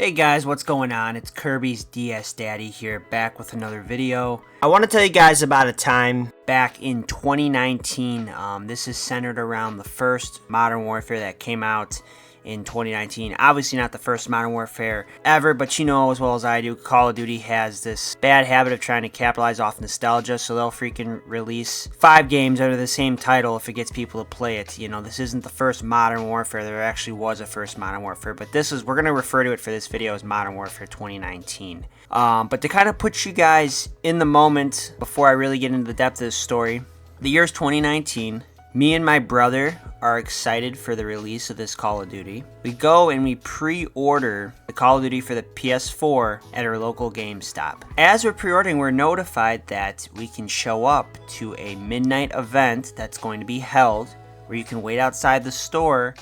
Hey guys, what's going on? It's Kirby's DS Daddy here, back with another video. I want to tell you guys about a time back in 2019. This is centered around the first Modern Warfare that came out in 2019. Obviously not the first Modern Warfare ever, but you know as well as I do, Call of Duty has this bad habit of trying to capitalize off nostalgia, so they'll freaking release 5 games under the same title if it gets people to play it. You know, this isn't the first Modern Warfare. There actually was a first Modern Warfare, but we're going to refer to it for this video as Modern Warfare 2019. But to kind of put you guys in the moment before I really get into the depth of this story, the year's 2019. Me and my brother are excited for the release of this Call of Duty. We go and we pre-order the Call of Duty for the PS4 at our local GameStop. As we're pre-ordering, we're notified that we can show up to a midnight event that's going to be held where you can wait outside the store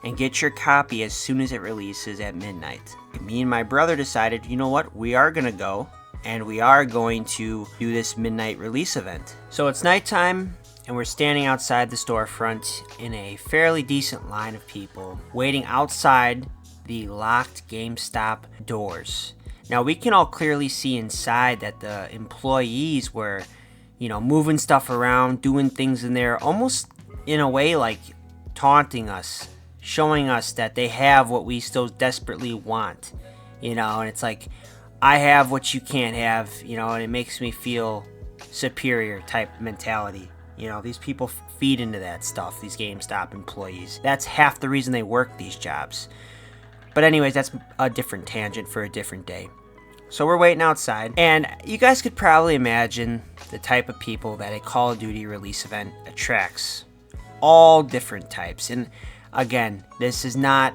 and get your copy as soon as it releases at midnight. Me and my brother decided, you know what, we are going to go and we are going to do this midnight release event. So it's nighttime, and we're standing outside the storefront in a fairly decent line of people waiting outside the locked GameStop doors. Now we can all clearly see inside that the employees were, moving stuff around, doing things in there, almost in a way like taunting us, showing us that they have what we still desperately want, and it's like, I have what you can't have, and it makes me feel superior type mentality. These people feed into that stuff, these GameStop employees. That's half the reason they work these jobs. But anyways, that's a different tangent for a different day. So we're waiting outside, and you guys could probably imagine the type of people that a Call of Duty release event attracts. All different types. And again, this is not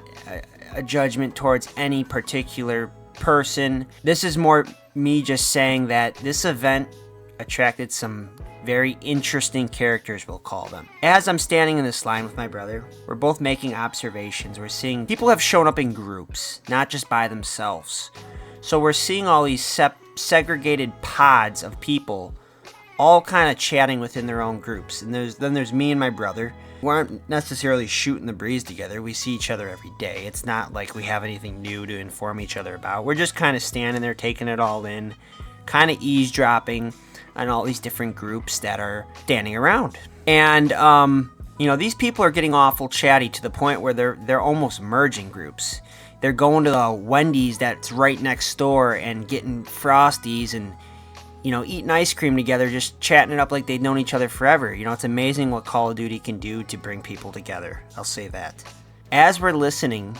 a judgment towards any particular person. This is more me just saying that this event attracted some very interesting characters, we'll call them. As I'm standing in this line with my brother, we're both making observations. We're seeing people have shown up in groups, not just by themselves. So we're seeing all these segregated pods of people all kind of chatting within their own groups. And then there's me and my brother. We aren't necessarily shooting the breeze together. We see each other every day. It's not like we have anything new to inform each other about. We're just kind of standing there taking it all in, kind of eavesdropping on all these different groups that are standing around. And, these people are getting awful chatty to the point where they're almost merging groups. They're going to the Wendy's that's right next door and getting Frosties and, eating ice cream together, just chatting it up like they've known each other forever. It's amazing what Call of Duty can do to bring people together. I'll say that. As we're listening,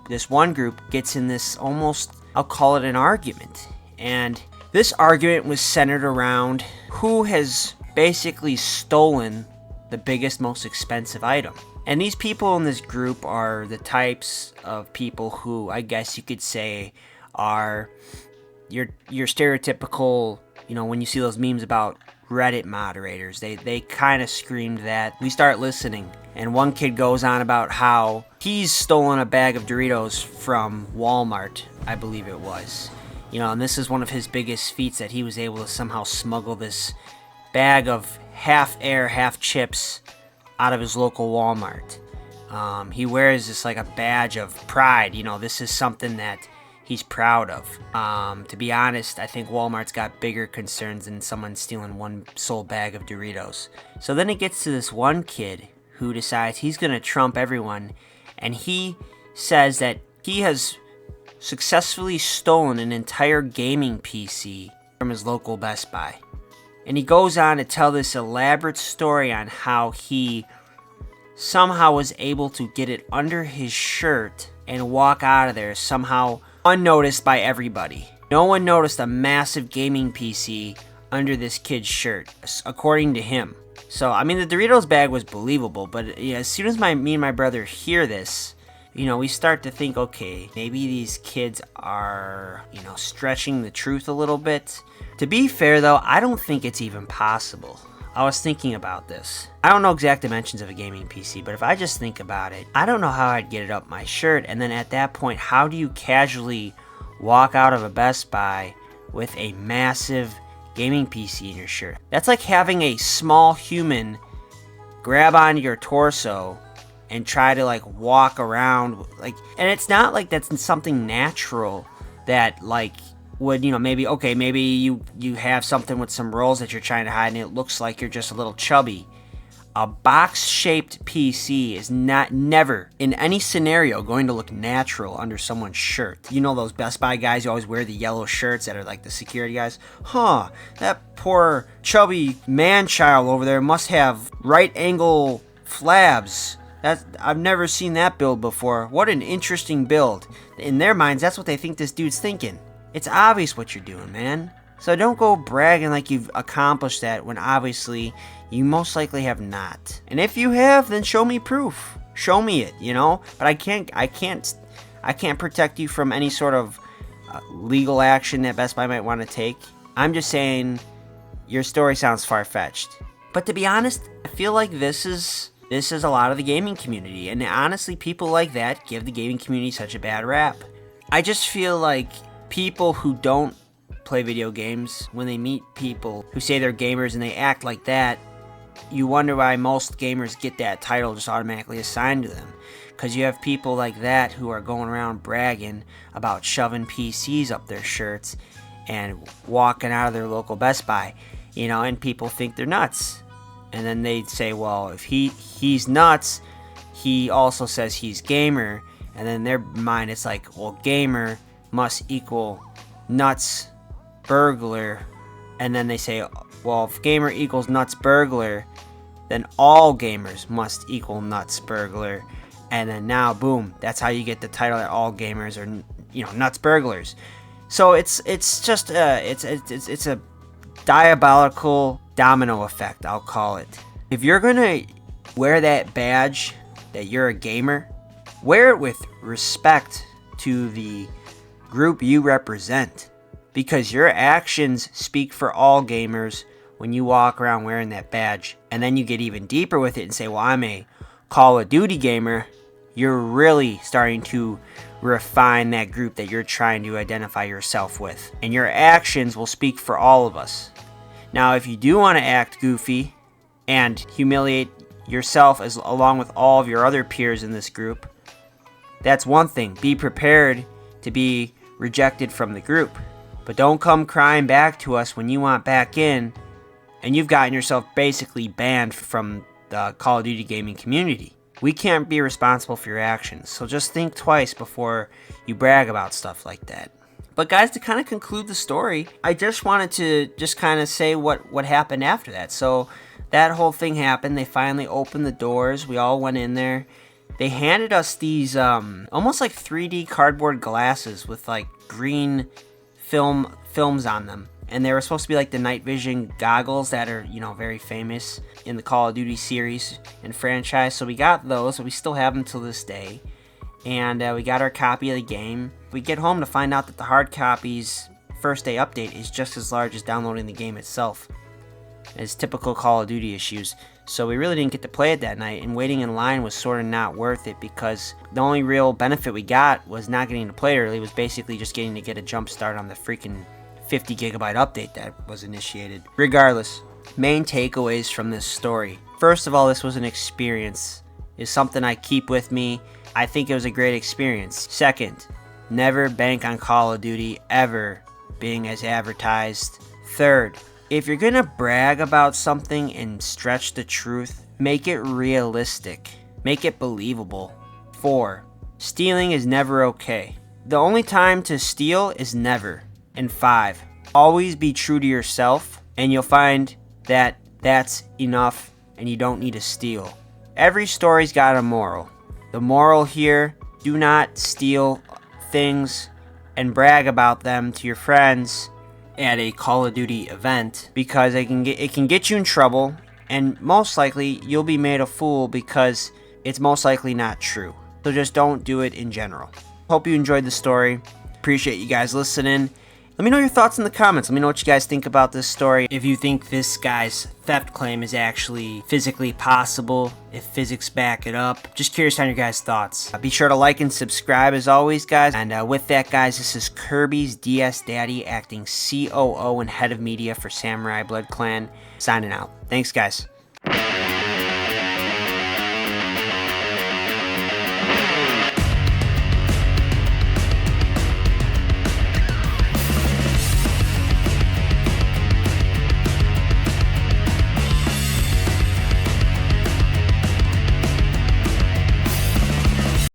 this one group gets in this almost, I'll call it an argument. And this argument was centered around who has basically stolen the biggest, most expensive item. And these people in this group are the types of people who, I guess you could say, are your stereotypical, when you see those memes about Reddit moderators, they kind of screamed that. We start listening, and one kid goes on about how he's stolen a bag of Doritos from Walmart, I believe it was. And this is one of his biggest feats, that he was able to somehow smuggle this bag of half air, half chips out of his local Walmart. He wears this like a badge of pride. This is something that he's proud of. To be honest, I think Walmart's got bigger concerns than someone stealing one sole bag of Doritos. So then it gets to this one kid who decides he's going to trump everyone, and he says that he has successfully stolen an entire gaming PC from his local Best Buy. And he goes on to tell this elaborate story on how he somehow was able to get it under his shirt and walk out of there somehow unnoticed by everybody. No one noticed a massive gaming PC under this kid's shirt, according to him. So, the Doritos bag was believable, but as soon as me and my brother hear this, we start to think, okay, maybe these kids are, stretching the truth a little bit. To be fair, though, I don't think it's even possible. I was thinking about this. I don't know exact dimensions of a gaming PC, but if I just think about it, I don't know how I'd get it up my shirt, and then at that point, how do you casually walk out of a Best Buy with a massive gaming PC in your shirt? That's like having a small human grab onto your torso and try to like walk around like, and it's not like that's something natural that like would, you know, maybe you have something with some rolls that you're trying to hide and it looks like you're just a little chubby. A box-shaped PC is never in any scenario going to look natural under someone's shirt. You know those Best Buy guys who always wear the yellow shirts that are like the security guys? Huh, that poor chubby man-child over there must have right-angle flabs. I've never seen that build before. What an interesting build. In their minds, that's what they think this dude's thinking. It's obvious what you're doing, man. So don't go bragging like you've accomplished that when obviously you most likely have not. And if you have, then show me proof. Show me it, you know? But I can't protect you from any sort of legal action that Best Buy might want to take. I'm just saying your story sounds far-fetched. But to be honest, I feel like this is a lot of the gaming community, and honestly, people like that give the gaming community such a bad rap. I just feel like people who don't play video games, when they meet people who say they're gamers and they act like that, you wonder why most gamers get that title just automatically assigned to them. Because you have people like that who are going around bragging about shoving PCs up their shirts and walking out of their local Best Buy, you know, and people think they're nuts. And then they say, well, if he's nuts, he also says he's gamer. And then in their mind, it's like, well, gamer must equal nuts burglar. And then they say, well, if gamer equals nuts burglar, then all gamers must equal nuts burglar. And then now, boom, that's how you get the title that all gamers are, you know, nuts burglars. So it's just it's a diabolical domino effect, I'll call it. If you're gonna wear that badge that you're a gamer, wear it with respect to the group you represent, because your actions speak for all gamers when you walk around wearing that badge. And then you get even deeper with it and say, well, I'm a Call of Duty gamer. You're really starting to refine that group that you're trying to identify yourself with, and your actions will speak for all of us. Now, if you do want to act goofy and humiliate yourself along with all of your other peers in this group, that's one thing. Be prepared to be rejected from the group. But don't come crying back to us when you want back in and you've gotten yourself basically banned from the Call of Duty gaming community. We can't be responsible for your actions, so just think twice before you brag about stuff like that. But guys, to kind of conclude the story, I just wanted to just kind of say what happened after that. So that whole thing happened. They finally opened the doors. We all went in there. They handed us these almost like 3D cardboard glasses with like green films on them. And they were supposed to be like the night vision goggles that are, you know, very famous in the Call of Duty series and franchise. So we got those. So we still have them till this day. And we got our copy of the game. We get home to find out that the hard copy's first day update is just as large as downloading the game itself. As typical Call of Duty issues. So we really didn't get to play it that night, and waiting in line was sort of not worth it, because the only real benefit we got was not getting to play early. It was basically just getting to get a jump start on the freaking 50 gigabyte update that was initiated. Regardless, main takeaways from this story. First of all, this was an experience. It's something I keep with me. I think it was a great experience. Second, never bank on Call of Duty ever being as advertised. Third, if you're gonna brag about something and stretch the truth, make it realistic. Make it believable. 4, stealing is never okay. The only time to steal is never. And 5, always be true to yourself, and you'll find that that's enough and you don't need to steal. Every story's got a moral. The moral here, do not steal things and brag about them to your friends at a Call of Duty event, because it can get you in trouble, and most likely you'll be made a fool because it's most likely not true. So just don't do it in general. Hope you enjoyed the story. Appreciate you guys listening. Let me know your thoughts in the comments. Let me know what you guys think about this story. If you think this guy's theft claim is actually physically possible, if physics back it up. Just curious on your guys' thoughts. Be sure to like and subscribe as always, guys. And with that, guys, this is Kirby's DS Daddy acting COO and head of media for Samurai Blood Clan, signing out. Thanks, guys.